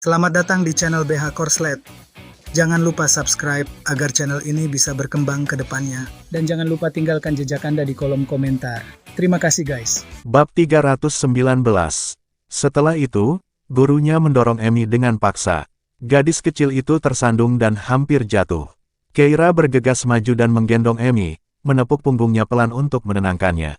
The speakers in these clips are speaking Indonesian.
Selamat datang di channel BH Korslet. Jangan lupa subscribe agar channel ini bisa berkembang ke depannya. Dan jangan lupa tinggalkan jejak Anda di kolom komentar. Terima kasih guys. Bab 319. Setelah itu, gurunya mendorong Amy dengan paksa. Gadis kecil itu tersandung dan hampir jatuh. Keira bergegas maju dan menggendong Amy, menepuk punggungnya pelan untuk menenangkannya.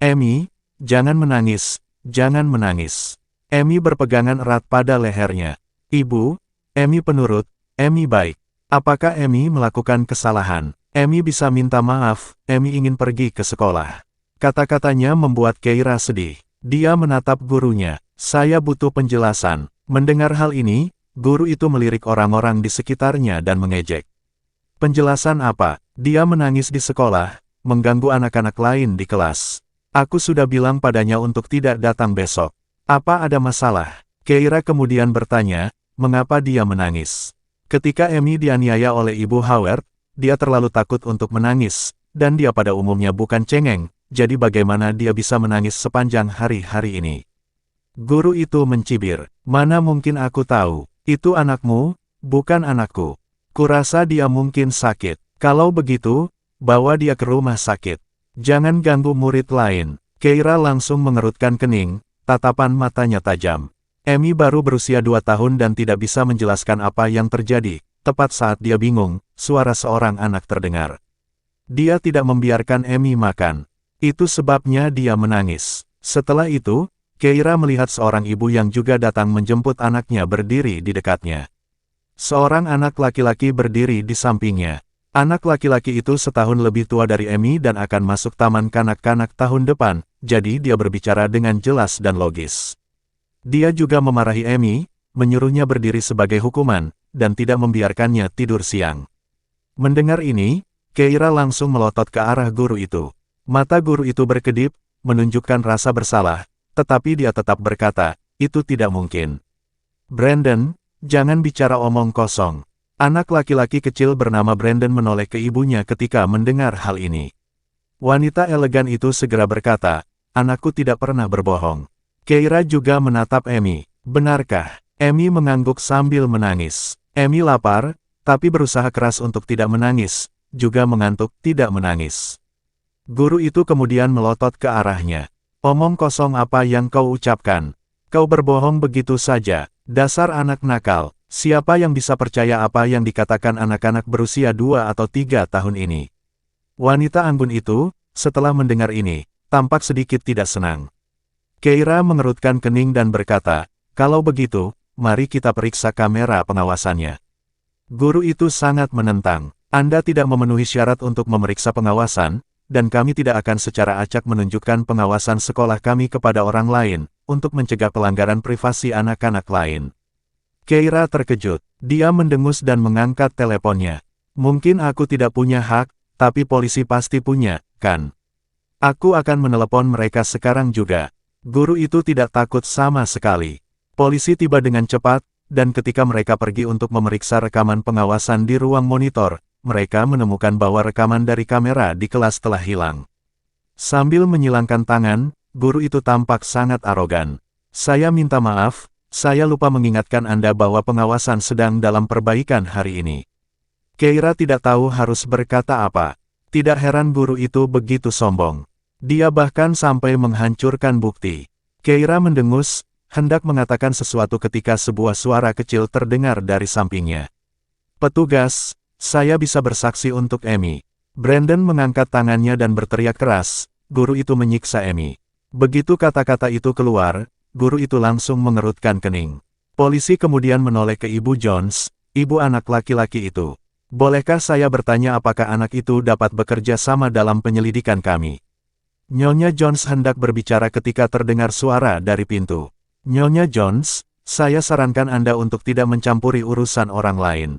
Amy, jangan menangis, jangan menangis. Amy berpegangan erat pada lehernya. Ibu, Amy penurut, Amy baik. Apakah Amy melakukan kesalahan? Amy bisa minta maaf, Amy ingin pergi ke sekolah. Kata-katanya membuat Keira sedih. Dia menatap gurunya. Saya butuh penjelasan. Mendengar hal ini, guru itu melirik orang-orang di sekitarnya dan mengejek. Penjelasan apa? Dia menangis di sekolah, mengganggu anak-anak lain di kelas. Aku sudah bilang padanya untuk tidak datang besok. Apa ada masalah? Keira kemudian bertanya, mengapa dia menangis. Ketika Amy dianiaya oleh Ibu Howard, dia terlalu takut untuk menangis, dan dia pada umumnya bukan cengeng, jadi bagaimana dia bisa menangis sepanjang hari-hari ini? Guru itu mencibir, mana mungkin aku tahu, itu anakmu, bukan anakku. Kurasa dia mungkin sakit. Kalau begitu, bawa dia ke rumah sakit. Jangan ganggu murid lain. Keira langsung mengerutkan kening, tatapan matanya tajam. Amy baru berusia 2 tahun dan tidak bisa menjelaskan apa yang terjadi. Tepat saat dia bingung, suara seorang anak terdengar. Dia tidak membiarkan Amy makan. Itu sebabnya dia menangis. Setelah itu, Keira melihat seorang ibu yang juga datang menjemput anaknya berdiri di dekatnya. Seorang anak laki-laki berdiri di sampingnya. Anak laki-laki itu setahun lebih tua dari Amy dan akan masuk taman kanak-kanak tahun depan, jadi dia berbicara dengan jelas dan logis. Dia juga memarahi Amy, menyuruhnya berdiri sebagai hukuman, dan tidak membiarkannya tidur siang. Mendengar ini, Keira langsung melotot ke arah guru itu. Mata guru itu berkedip, menunjukkan rasa bersalah, tetapi dia tetap berkata, itu tidak mungkin. Brandon, jangan bicara omong kosong. Anak laki-laki kecil bernama Brandon menoleh ke ibunya ketika mendengar hal ini. Wanita elegan itu segera berkata, anakku tidak pernah berbohong. Keira juga menatap Amy. Benarkah? Amy mengangguk sambil menangis. Amy lapar, tapi berusaha keras untuk tidak menangis, juga mengantuk tidak menangis. Guru itu kemudian melotot ke arahnya. Omong kosong apa yang kau ucapkan? Kau berbohong begitu saja, dasar anak nakal. Siapa yang bisa percaya apa yang dikatakan anak-anak berusia 2 atau 3 tahun ini? Wanita anggun itu, setelah mendengar ini, tampak sedikit tidak senang. Keira mengerutkan kening dan berkata, kalau begitu, mari kita periksa kamera pengawasannya. Guru itu sangat menentang. Anda tidak memenuhi syarat untuk memeriksa pengawasan, dan kami tidak akan secara acak menunjukkan pengawasan sekolah kami kepada orang lain, untuk mencegah pelanggaran privasi anak-anak lain. Keira terkejut. Dia mendengus dan mengangkat teleponnya. Mungkin aku tidak punya hak, tapi polisi pasti punya, kan? Aku akan menelepon mereka sekarang juga. Guru itu tidak takut sama sekali. Polisi tiba dengan cepat, dan ketika mereka pergi untuk memeriksa rekaman pengawasan di ruang monitor, mereka menemukan bahwa rekaman dari kamera di kelas telah hilang. Sambil menyilangkan tangan, guru itu tampak sangat arogan. Saya minta maaf, saya lupa mengingatkan Anda bahwa pengawasan sedang dalam perbaikan hari ini. Keira tidak tahu harus berkata apa. Tidak heran guru itu begitu sombong. Dia bahkan sampai menghancurkan bukti. Keira mendengus, hendak mengatakan sesuatu ketika sebuah suara kecil terdengar dari sampingnya. Petugas, saya bisa bersaksi untuk Amy. Brandon mengangkat tangannya dan berteriak keras, guru itu menyiksa Amy. Begitu kata-kata itu keluar, guru itu langsung mengerutkan kening. Polisi kemudian menoleh ke Ibu Jones, ibu anak laki-laki itu. Bolehkah saya bertanya apakah anak itu dapat bekerja sama dalam penyelidikan kami? Nyonya Jones hendak berbicara ketika terdengar suara dari pintu. Nyonya Jones, saya sarankan Anda untuk tidak mencampuri urusan orang lain.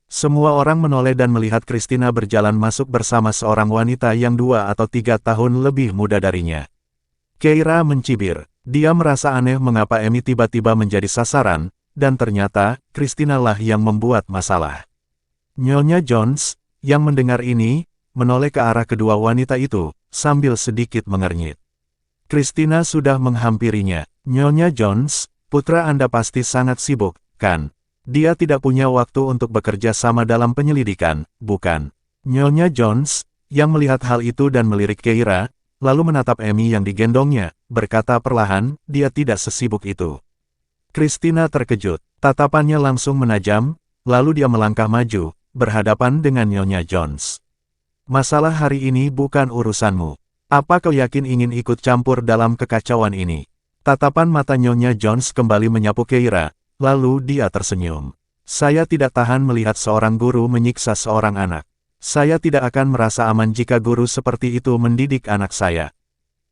Semua orang menoleh dan melihat Christina berjalan masuk bersama seorang wanita yang 2 atau 3 tahun lebih muda darinya. Keira mencibir. Dia merasa aneh mengapa Amy tiba-tiba menjadi sasaran, dan ternyata, Christina lah yang membuat masalah. Nyonya Jones, yang mendengar ini, menoleh ke arah kedua wanita itu, sambil sedikit mengernyit. Christina sudah menghampirinya. Nyonya Jones, putra Anda pasti sangat sibuk, kan? Dia tidak punya waktu untuk bekerja sama dalam penyelidikan, bukan? Nyonya Jones, yang melihat hal itu dan melirik Keira, lalu menatap Amy yang digendongnya, berkata perlahan, dia tidak sesibuk itu. Christina terkejut, tatapannya langsung menajam, lalu dia melangkah maju, berhadapan dengan Nyonya Jones. Masalah hari ini bukan urusanmu. Apa kau yakin ingin ikut campur dalam kekacauan ini? Tatapan mata Nyonya Jones kembali menyapu Keira, lalu dia tersenyum. Saya tidak tahan melihat seorang guru menyiksa seorang anak. Saya tidak akan merasa aman jika guru seperti itu mendidik anak saya.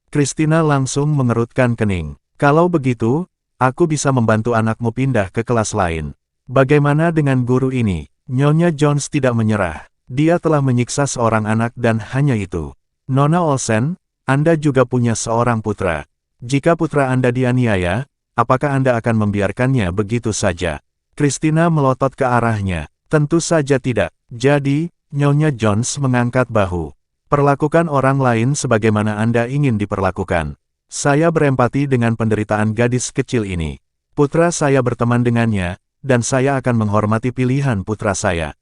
Christina langsung mengerutkan kening. Kalau begitu, aku bisa membantu anakmu pindah ke kelas lain. Bagaimana dengan guru ini? Nyonya Jones tidak menyerah. Dia telah menyiksa seorang anak dan hanya itu. Nona Olsen, Anda juga punya seorang putra. Jika putra Anda dianiaya, apakah Anda akan membiarkannya begitu saja? Christina melotot ke arahnya. Tentu saja tidak. Jadi, Nyonya Jones mengangkat bahu. Perlakukan orang lain sebagaimana Anda ingin diperlakukan. Saya berempati dengan penderitaan gadis kecil ini. Putra saya berteman dengannya, dan saya akan menghormati pilihan putra saya.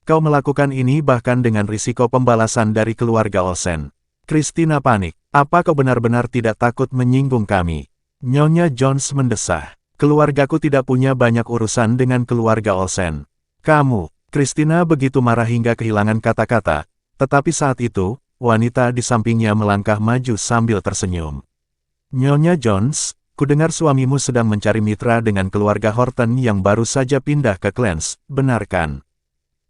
Kau melakukan ini bahkan dengan risiko pembalasan dari keluarga Olsen. Christina panik. Apa kau benar-benar tidak takut menyinggung kami? Nyonya Jones mendesah. Keluargaku tidak punya banyak urusan dengan keluarga Olsen. Kamu, Christina begitu marah hingga kehilangan kata-kata, tetapi saat itu, wanita di sampingnya melangkah maju sambil tersenyum. Nyonya Jones, kudengar suamimu sedang mencari mitra dengan keluarga Horton yang baru saja pindah ke Clarence, benar kan?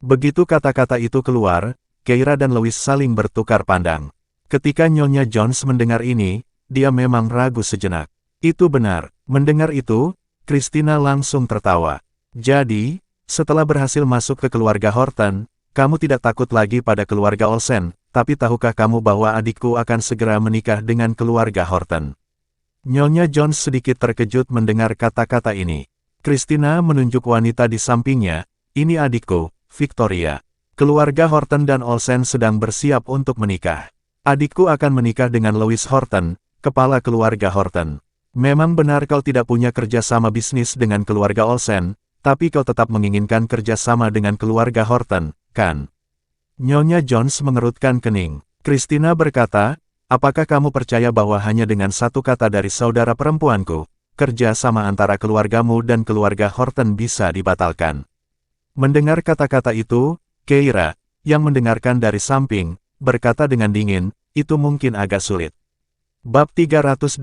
Begitu kata-kata itu keluar, Keira dan Louis saling bertukar pandang. Ketika Nyonya Jones mendengar ini, dia memang ragu sejenak. Itu benar. Mendengar itu, Christina langsung tertawa. Jadi, setelah berhasil masuk ke keluarga Horton, kamu tidak takut lagi pada keluarga Olsen, tapi tahukah kamu bahwa adikku akan segera menikah dengan keluarga Horton? Nyonya Jones sedikit terkejut mendengar kata-kata ini. Christina menunjuk wanita di sampingnya, ini adikku, Victoria. Keluarga Horton dan Olsen sedang bersiap untuk menikah. Adikku akan menikah dengan Louis Horton, kepala keluarga Horton. Memang benar kau tidak punya kerjasama bisnis dengan keluarga Olsen, tapi kau tetap menginginkan kerjasama dengan keluarga Horton, kan? Nyonya Jones mengerutkan kening. Christina berkata, apakah kamu percaya bahwa hanya dengan satu kata dari saudara perempuanku, kerja sama antara keluargamu dan keluarga Horton bisa dibatalkan? Mendengar kata-kata itu, Keira, yang mendengarkan dari samping, berkata dengan dingin, itu mungkin agak sulit. Bab 320.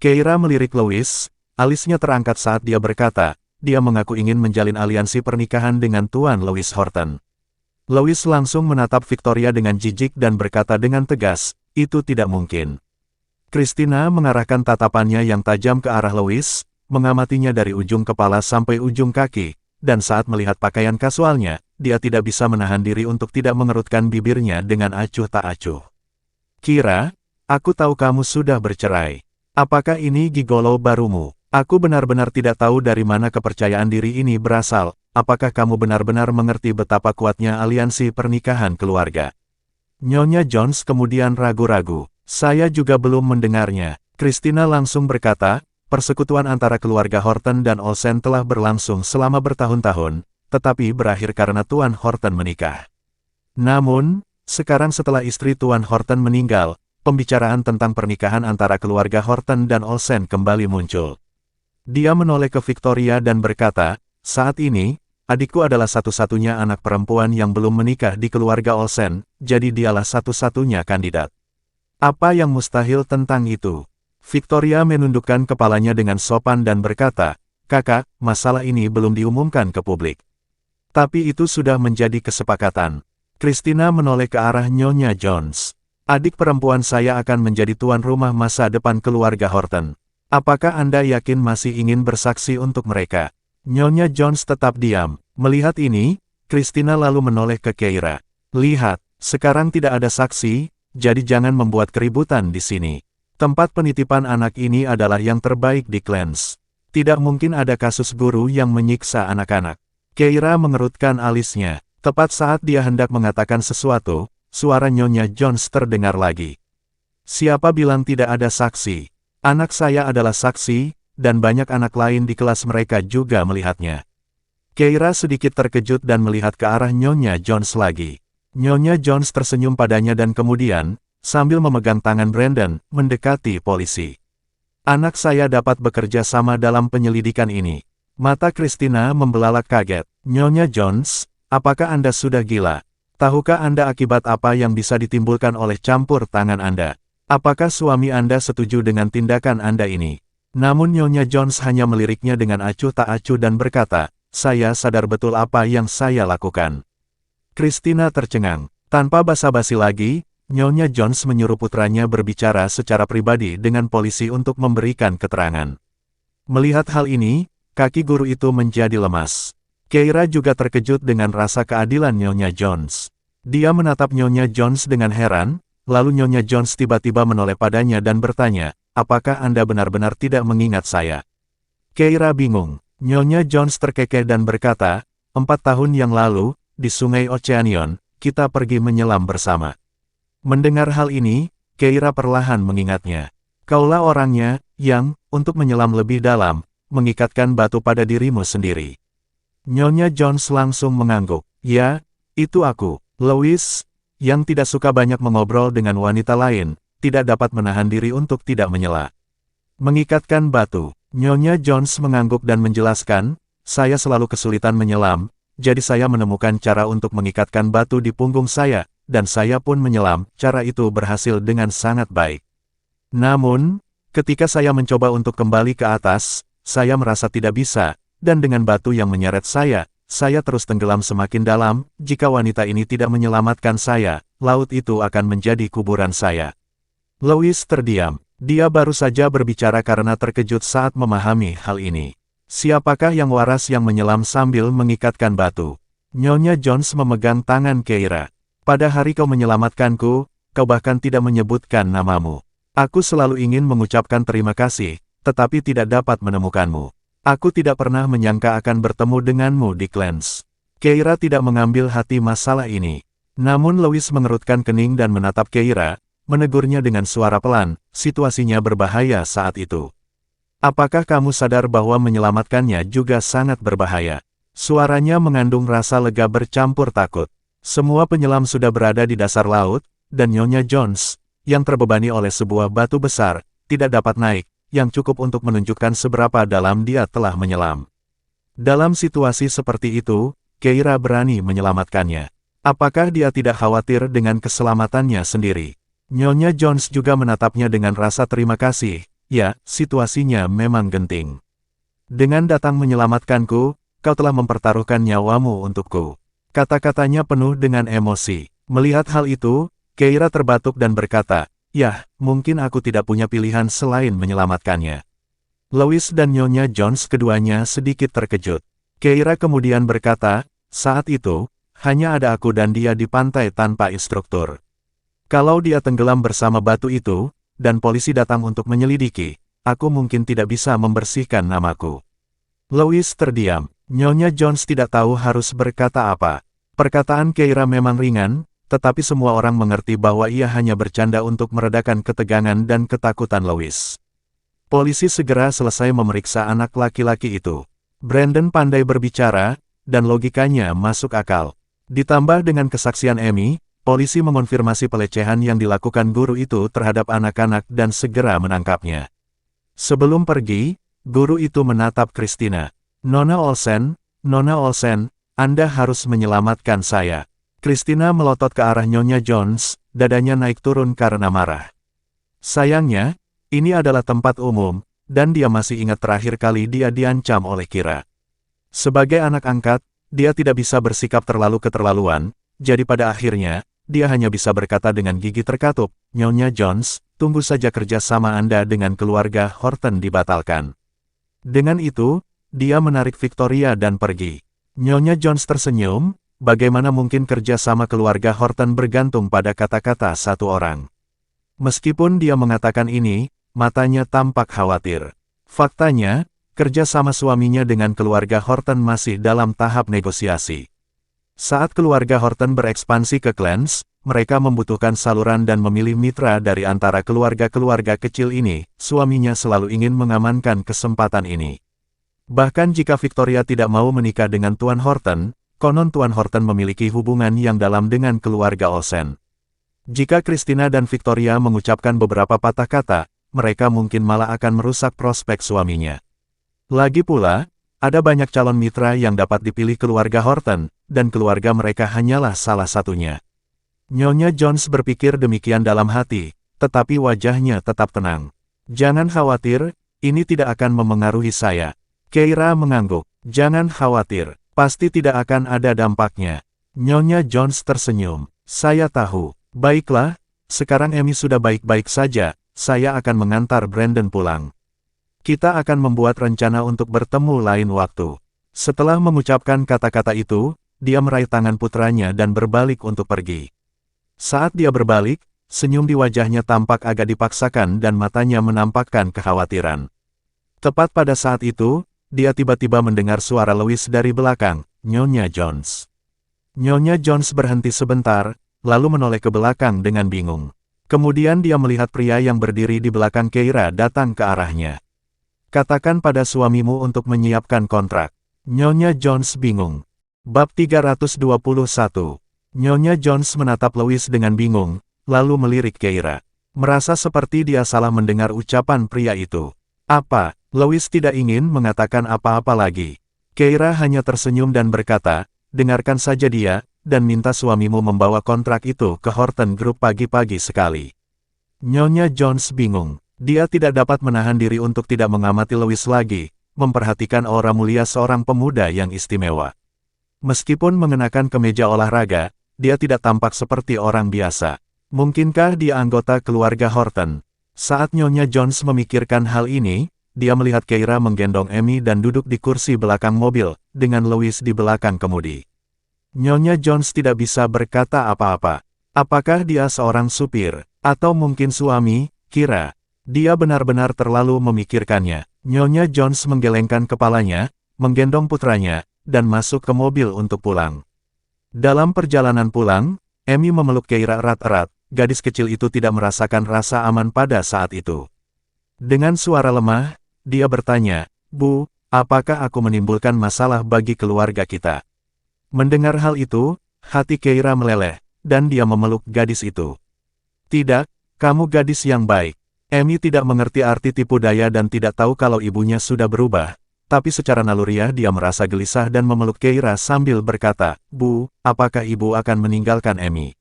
Keira melirik Louis, alisnya terangkat saat dia berkata, dia mengaku ingin menjalin aliansi pernikahan dengan Tuan Louis Horton. Louis langsung menatap Victoria dengan jijik dan berkata dengan tegas, itu tidak mungkin. Christina mengarahkan tatapannya yang tajam ke arah Louis, mengamatinya dari ujung kepala sampai ujung kaki, dan saat melihat pakaian kasualnya, dia tidak bisa menahan diri untuk tidak mengerutkan bibirnya dengan acuh tak acuh. Kira, aku tahu kamu sudah bercerai. Apakah ini gigolo barumu? Aku benar-benar tidak tahu dari mana kepercayaan diri ini berasal. Apakah kamu benar-benar mengerti betapa kuatnya aliansi pernikahan keluarga? Nyonya Jones kemudian ragu-ragu. Saya juga belum mendengarnya. Christina langsung berkata, persekutuan antara keluarga Horton dan Olsen telah berlangsung selama bertahun-tahun, tetapi berakhir karena Tuan Horton menikah. Namun, sekarang setelah istri Tuan Horton meninggal, pembicaraan tentang pernikahan antara keluarga Horton dan Olsen kembali muncul. Dia menoleh ke Victoria dan berkata, saat ini, adikku adalah satu-satunya anak perempuan yang belum menikah di keluarga Olsen, jadi dialah satu-satunya kandidat. Apa yang mustahil tentang itu? Victoria menundukkan kepalanya dengan sopan dan berkata, kakak, masalah ini belum diumumkan ke publik. Tapi itu sudah menjadi kesepakatan. Christina menoleh ke arah Nyonya Jones. Adik perempuan saya akan menjadi tuan rumah masa depan keluarga Horton. Apakah Anda yakin masih ingin bersaksi untuk mereka? Nyonya Jones tetap diam. Melihat ini, Christina lalu menoleh ke Keira. Lihat, sekarang tidak ada saksi, jadi jangan membuat keributan di sini. Tempat penitipan anak ini adalah yang terbaik di Clarence. Tidak mungkin ada kasus guru yang menyiksa anak-anak. Keira mengerutkan alisnya. Tepat saat dia hendak mengatakan sesuatu, suara Nyonya Jones terdengar lagi. Siapa bilang tidak ada saksi? Anak saya adalah saksi, dan banyak anak lain di kelas mereka juga melihatnya. Keira sedikit terkejut dan melihat ke arah Nyonya Jones lagi. Nyonya Jones tersenyum padanya dan kemudian, sambil memegang tangan Brandon, mendekati polisi. Anak saya dapat bekerja sama dalam penyelidikan ini. Mata Christina membelalak kaget. Nyonya Jones, apakah Anda sudah gila? Tahukah Anda akibat apa yang bisa ditimbulkan oleh campur tangan Anda? Apakah suami Anda setuju dengan tindakan Anda ini? Namun Nyonya Jones hanya meliriknya dengan acuh tak acuh dan berkata, saya sadar betul apa yang saya lakukan. Christina tercengang. Tanpa basa-basi lagi, Nyonya Jones menyuruh putranya berbicara secara pribadi dengan polisi untuk memberikan keterangan. Melihat hal ini, kaki guru itu menjadi lemas. Keira juga terkejut dengan rasa keadilan Nyonya Jones. Dia menatap Nyonya Jones dengan heran, lalu Nyonya Jones tiba-tiba menoleh padanya dan bertanya, apakah Anda benar-benar tidak mengingat saya? Keira bingung. Nyonya Jones terkekeh dan berkata, 4 tahun yang lalu, di Sungai Oceanion, kita pergi menyelam bersama. Mendengar hal ini, Keira perlahan mengingatnya. Kaulah orangnya, yang, untuk menyelam lebih dalam, mengikatkan batu pada dirimu sendiri. Nyonya Jones langsung mengangguk. Ya, itu aku, Louis, yang tidak suka banyak mengobrol dengan wanita lain, tidak dapat menahan diri untuk tidak menyela. Mengikatkan batu. Nyonya Jones mengangguk dan menjelaskan, saya selalu kesulitan menyelam, jadi saya menemukan cara untuk mengikatkan batu di punggung saya, dan saya pun menyelam, cara itu berhasil dengan sangat baik. Namun, ketika saya mencoba untuk kembali ke atas, saya merasa tidak bisa, dan dengan batu yang menyeret saya terus tenggelam semakin dalam, jika wanita ini tidak menyelamatkan saya, laut itu akan menjadi kuburan saya. Louis terdiam. Dia baru saja berbicara karena terkejut saat memahami hal ini. Siapakah yang waras yang menyelam sambil mengikatkan batu? Nyonya Jones memegang tangan Keira. Pada hari kau menyelamatkanku, kau bahkan tidak menyebutkan namamu. Aku selalu ingin mengucapkan terima kasih, tetapi tidak dapat menemukanmu. Aku tidak pernah menyangka akan bertemu denganmu di Clans. Keira tidak mengambil hati masalah ini. Namun Louis mengerutkan kening dan menatap Keira, menegurnya dengan suara pelan, situasinya berbahaya saat itu. Apakah kamu sadar bahwa menyelamatkannya juga sangat berbahaya? Suaranya mengandung rasa lega bercampur takut. Semua penyelam sudah berada di dasar laut, dan Nyonya Jones, yang terbebani oleh sebuah batu besar, tidak dapat naik, yang cukup untuk menunjukkan seberapa dalam dia telah menyelam. Dalam situasi seperti itu, Keira berani menyelamatkannya. Apakah dia tidak khawatir dengan keselamatannya sendiri? Nyonya Jones juga menatapnya dengan rasa terima kasih. Ya, situasinya memang genting. Dengan datang menyelamatkanku, kau telah mempertaruhkan nyawamu untukku. Kata-katanya penuh dengan emosi. Melihat hal itu, Keira terbatuk dan berkata, yah, mungkin aku tidak punya pilihan selain menyelamatkannya. Louis dan Nyonya Jones keduanya sedikit terkejut. Keira kemudian berkata, saat itu, hanya ada aku dan dia di pantai tanpa instruktur. Kalau dia tenggelam bersama batu itu, dan polisi datang untuk menyelidiki, aku mungkin tidak bisa membersihkan namaku. Louis terdiam. Nyonya Jones tidak tahu harus berkata apa. Perkataan Keira memang ringan, tetapi semua orang mengerti bahwa ia hanya bercanda untuk meredakan ketegangan dan ketakutan Louis. Polisi segera selesai memeriksa anak laki-laki itu. Brandon pandai berbicara, dan logikanya masuk akal. Ditambah dengan kesaksian Amy, polisi mengonfirmasi pelecehan yang dilakukan guru itu terhadap anak-anak dan segera menangkapnya. Sebelum pergi, guru itu menatap Christina. Nona Olsen, Anda harus menyelamatkan saya. Christina melotot ke arah Nyonya Jones, dadanya naik turun karena marah. Sayangnya, ini adalah tempat umum, dan dia masih ingat terakhir kali dia diancam oleh Kira. Sebagai anak angkat, dia tidak bisa bersikap terlalu keterlaluan, jadi pada akhirnya, dia hanya bisa berkata dengan gigi terkatup, Nyonya Jones, tunggu saja kerja sama Anda dengan keluarga Horton dibatalkan. Dengan itu, dia menarik Victoria dan pergi. Nyonya Jones tersenyum, bagaimana mungkin kerja sama keluarga Horton bergantung pada kata-kata satu orang. Meskipun dia mengatakan ini, matanya tampak khawatir. Faktanya, kerja sama suaminya dengan keluarga Horton masih dalam tahap negosiasi. Saat keluarga Horton berekspansi ke Clans, mereka membutuhkan saluran dan memilih mitra dari antara keluarga-keluarga kecil ini. Suaminya selalu ingin mengamankan kesempatan ini. Bahkan jika Victoria tidak mau menikah dengan Tuan Horton, konon Tuan Horton memiliki hubungan yang dalam dengan keluarga Olsen. Jika Christina dan Victoria mengucapkan beberapa patah kata, mereka mungkin malah akan merusak prospek suaminya. Lagi pula, ada banyak calon mitra yang dapat dipilih keluarga Horton, dan keluarga mereka hanyalah salah satunya. Nyonya Jones berpikir demikian dalam hati, tetapi wajahnya tetap tenang. Jangan khawatir, ini tidak akan memengaruhi saya. Keira mengangguk. Jangan khawatir, pasti tidak akan ada dampaknya. Nyonya Jones tersenyum. Saya tahu. Baiklah, sekarang Amy sudah baik-baik saja, saya akan mengantar Brandon pulang. Kita akan membuat rencana untuk bertemu lain waktu. Setelah mengucapkan kata-kata itu, dia meraih tangan putranya dan berbalik untuk pergi. Saat dia berbalik, senyum di wajahnya tampak agak dipaksakan dan matanya menampakkan kekhawatiran. Tepat pada saat itu, dia tiba-tiba mendengar suara Louis dari belakang, Nyonya Jones. Nyonya Jones berhenti sebentar, lalu menoleh ke belakang dengan bingung. Kemudian dia melihat pria yang berdiri di belakang Keira datang ke arahnya. Katakan pada suamimu untuk menyiapkan kontrak. Nyonya Jones bingung. Bab 321. Nyonya Jones menatap Louis dengan bingung, lalu melirik Keira. Merasa seperti dia salah mendengar ucapan pria itu. Apa? Louis tidak ingin mengatakan apa-apa lagi. Keira hanya tersenyum dan berkata, dengarkan saja dia, dan minta suamimu membawa kontrak itu ke Horton Group pagi-pagi sekali. Nyonya Jones bingung. Dia tidak dapat menahan diri untuk tidak mengamati Louis lagi, memperhatikan aura mulia seorang pemuda yang istimewa. Meskipun mengenakan kemeja olahraga, dia tidak tampak seperti orang biasa. Mungkinkah dia anggota keluarga Horton? Saat Nyonya Jones memikirkan hal ini, dia melihat Keira menggendong Amy dan duduk di kursi belakang mobil, dengan Louis di belakang kemudi. Nyonya Jones tidak bisa berkata apa-apa. Apakah dia seorang supir, atau mungkin suami, Kira? Dia benar-benar terlalu memikirkannya. Nyonya Jones menggelengkan kepalanya, menggendong putranya, dan masuk ke mobil untuk pulang. Dalam perjalanan pulang, Amy memeluk Keira erat-erat. Gadis kecil itu tidak merasakan rasa aman pada saat itu. Dengan suara lemah, dia bertanya, Bu, apakah aku menimbulkan masalah bagi keluarga kita? Mendengar hal itu, hati Keira meleleh, dan dia memeluk gadis itu. Tidak, kamu gadis yang baik. Amy tidak mengerti arti tipu daya dan tidak tahu kalau ibunya sudah berubah. Tapi secara naluriah dia merasa gelisah dan memeluk Keira sambil berkata, Bu, apakah ibu akan meninggalkan Amy?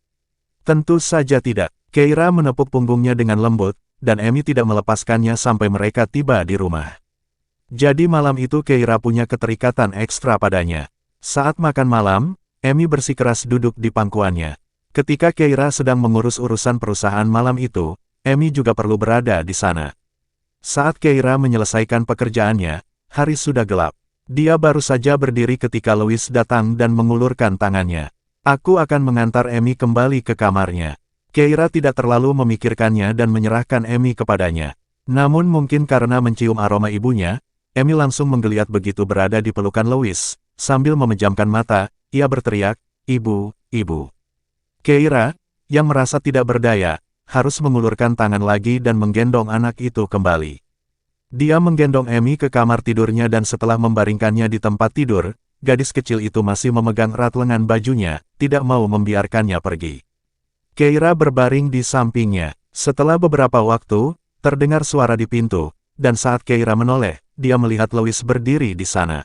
Tentu saja tidak. Keira menepuk punggungnya dengan lembut, dan Amy tidak melepaskannya sampai mereka tiba di rumah. Jadi malam itu Keira punya keterikatan ekstra padanya. Saat makan malam, Amy bersikeras duduk di pangkuannya. Ketika Keira sedang mengurus urusan perusahaan malam itu, Amy juga perlu berada di sana. Saat Keira menyelesaikan pekerjaannya, hari sudah gelap. Dia baru saja berdiri ketika Louis datang dan mengulurkan tangannya. Aku akan mengantar Amy kembali ke kamarnya. Keira tidak terlalu memikirkannya dan menyerahkan Amy kepadanya. Namun mungkin karena mencium aroma ibunya, Amy langsung menggeliat begitu berada di pelukan Louis. Sambil memejamkan mata, ia berteriak, Ibu, Ibu. Keira, yang merasa tidak berdaya, harus mengulurkan tangan lagi dan menggendong anak itu kembali. Dia menggendong Amy ke kamar tidurnya dan setelah membaringkannya di tempat tidur, gadis kecil itu masih memegang erat lengan bajunya, tidak mau membiarkannya pergi. Keira berbaring di sampingnya. Setelah beberapa waktu, terdengar suara di pintu, dan saat Keira menoleh, dia melihat Louis berdiri di sana.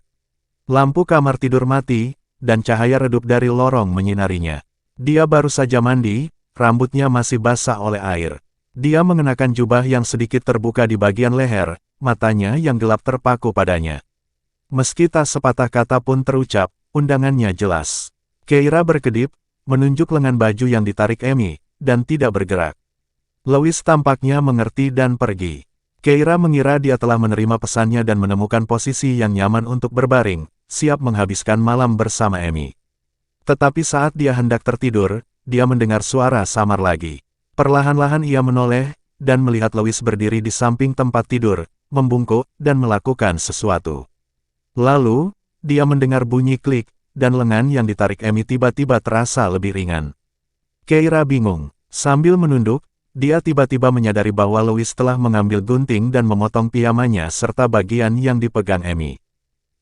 Lampu kamar tidur mati, dan cahaya redup dari lorong menyinarinya. Dia baru saja mandi, rambutnya masih basah oleh air. Dia mengenakan jubah yang sedikit terbuka di bagian leher, matanya yang gelap terpaku padanya. Meski tak sepatah kata pun terucap, undangannya jelas. Keira berkedip, menunjuk lengan baju yang ditarik Amy, dan tidak bergerak. Louis tampaknya mengerti dan pergi. Keira mengira dia telah menerima pesannya dan menemukan posisi yang nyaman untuk berbaring, siap menghabiskan malam bersama Amy. Tetapi saat dia hendak tertidur, dia mendengar suara samar lagi. Perlahan-lahan ia menoleh, dan melihat Louis berdiri di samping tempat tidur, membungkuk, dan melakukan sesuatu. Lalu, dia mendengar bunyi klik, dan lengan yang ditarik Amy tiba-tiba terasa lebih ringan. Keira bingung. Sambil menunduk, dia tiba-tiba menyadari bahwa Louis telah mengambil gunting dan memotong piyamanya serta bagian yang dipegang Amy.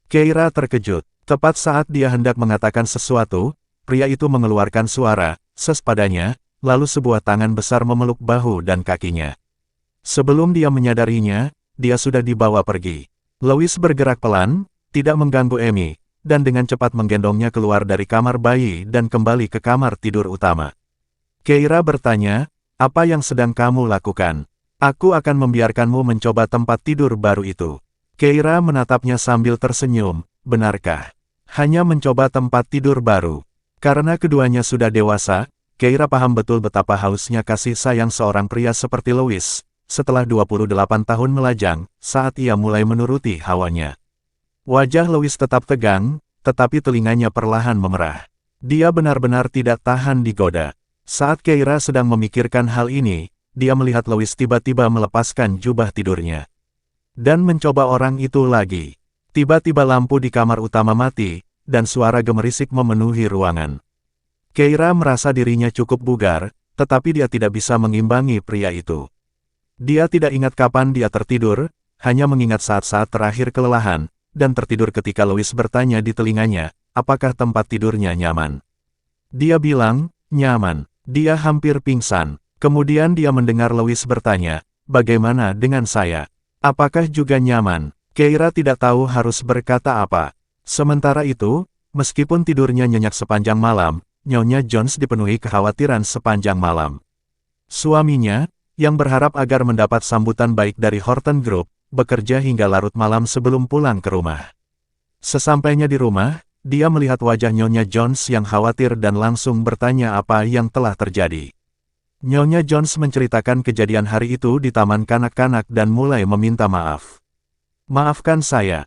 Keira terkejut. Tepat saat dia hendak mengatakan sesuatu, pria itu mengeluarkan suara ses padanya, lalu sebuah tangan besar memeluk bahu dan kakinya. Sebelum dia menyadarinya, dia sudah dibawa pergi. Louis bergerak pelan, tidak mengganggu Amy, dan dengan cepat menggendongnya keluar dari kamar bayi dan kembali ke kamar tidur utama. Keira bertanya, "Apa yang sedang kamu lakukan?" "Aku akan membiarkanmu mencoba tempat tidur baru itu." Keira menatapnya sambil tersenyum. "Benarkah? Hanya mencoba tempat tidur baru?" Karena keduanya sudah dewasa, Keira paham betul betapa hausnya kasih sayang seorang pria seperti Louis, setelah 28 tahun melajang, saat ia mulai menuruti hawanya. Wajah Louis tetap tegang, tetapi telinganya perlahan memerah. Dia benar-benar tidak tahan digoda. Saat Keira sedang memikirkan hal ini, dia melihat Louis tiba-tiba melepaskan jubah tidurnya. Dan mencoba orang itu lagi. Tiba-tiba lampu di kamar utama mati, dan suara gemerisik memenuhi ruangan. Keira merasa dirinya cukup bugar, tetapi dia tidak bisa mengimbangi pria itu. Dia tidak ingat kapan dia tertidur, hanya mengingat saat-saat terakhir kelelahan, dan tertidur ketika Louis bertanya di telinganya, apakah tempat tidurnya nyaman. Dia bilang, nyaman. Dia hampir pingsan. Kemudian dia mendengar Louis bertanya, bagaimana dengan saya? Apakah juga nyaman? Keira tidak tahu harus berkata apa. Sementara itu, meskipun tidurnya nyenyak sepanjang malam, Nyonya Jones dipenuhi kekhawatiran sepanjang malam. Suaminya, yang berharap agar mendapat sambutan baik dari Horton Group, bekerja hingga larut malam sebelum pulang ke rumah. Sesampainya di rumah, dia melihat wajah Nyonya Jones yang khawatir dan langsung bertanya apa yang telah terjadi. Nyonya Jones menceritakan kejadian hari itu di taman kanak-kanak dan mulai meminta maaf. "Maafkan saya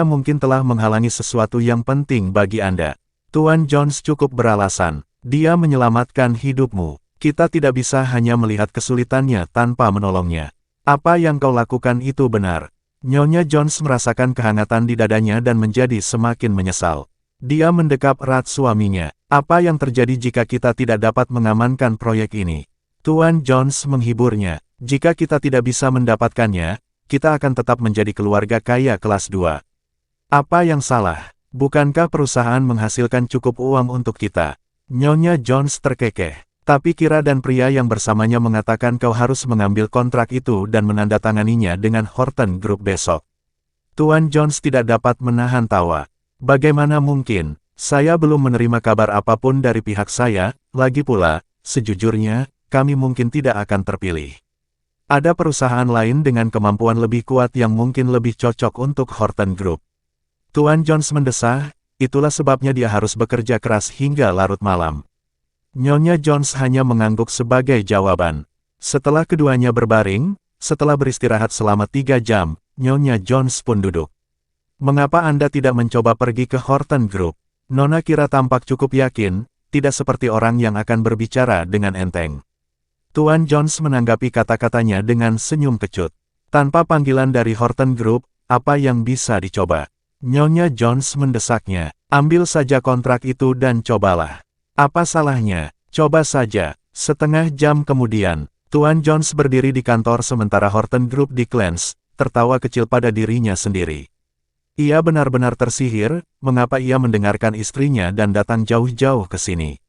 mungkin telah menghalangi sesuatu yang penting bagi Anda." Tuan Jones cukup beralasan, dia menyelamatkan hidupmu. Kita tidak bisa hanya melihat kesulitannya tanpa menolongnya. Apa yang kau lakukan itu benar. Nyonya Jones merasakan kehangatan di dadanya dan menjadi semakin menyesal. Dia mendekap erat suaminya. Apa yang terjadi jika kita tidak dapat mengamankan proyek ini? Tuan Jones menghiburnya. Jika kita tidak bisa mendapatkannya, kita akan tetap menjadi keluarga kaya kelas 2. Apa yang salah? Bukankah perusahaan menghasilkan cukup uang untuk kita? Nyonya Jones terkekeh. Tapi Kira dan pria yang bersamanya mengatakan kau harus mengambil kontrak itu dan menandatanganinya dengan Horton Group besok. Tuan Jones tidak dapat menahan tawa. Bagaimana mungkin? Saya belum menerima kabar apapun dari pihak saya, lagi pula, sejujurnya, kami mungkin tidak akan terpilih. Ada perusahaan lain dengan kemampuan lebih kuat yang mungkin lebih cocok untuk Horton Group. Tuan Jones mendesah, itulah sebabnya dia harus bekerja keras hingga larut malam. Nyonya Jones hanya mengangguk sebagai jawaban. Setelah keduanya berbaring, setelah beristirahat selama 3 jam, Nyonya Jones pun duduk. "Mengapa Anda tidak mencoba pergi ke Horton Group?" Nona Kira tampak cukup yakin, tidak seperti orang yang akan berbicara dengan enteng. Tuan Jones menanggapi kata-katanya dengan senyum kecut. Tanpa panggilan dari Horton Group, apa yang bisa dicoba? Nyonya Jones mendesaknya. "Ambil saja kontrak itu dan cobalah. Apa salahnya? Coba saja." Setengah jam kemudian, Tuan Jones berdiri di kantor sementara Horton Group di Clarence, tertawa kecil pada dirinya sendiri. Ia benar-benar tersihir, mengapa ia mendengarkan istrinya dan datang jauh-jauh ke sini.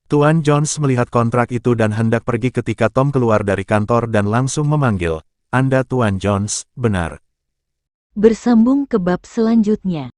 Tuan Jones melihat kontrak itu dan hendak pergi ketika Tom keluar dari kantor dan langsung memanggil, "Anda Tuan Jones, benar?" Bersambung ke bab selanjutnya.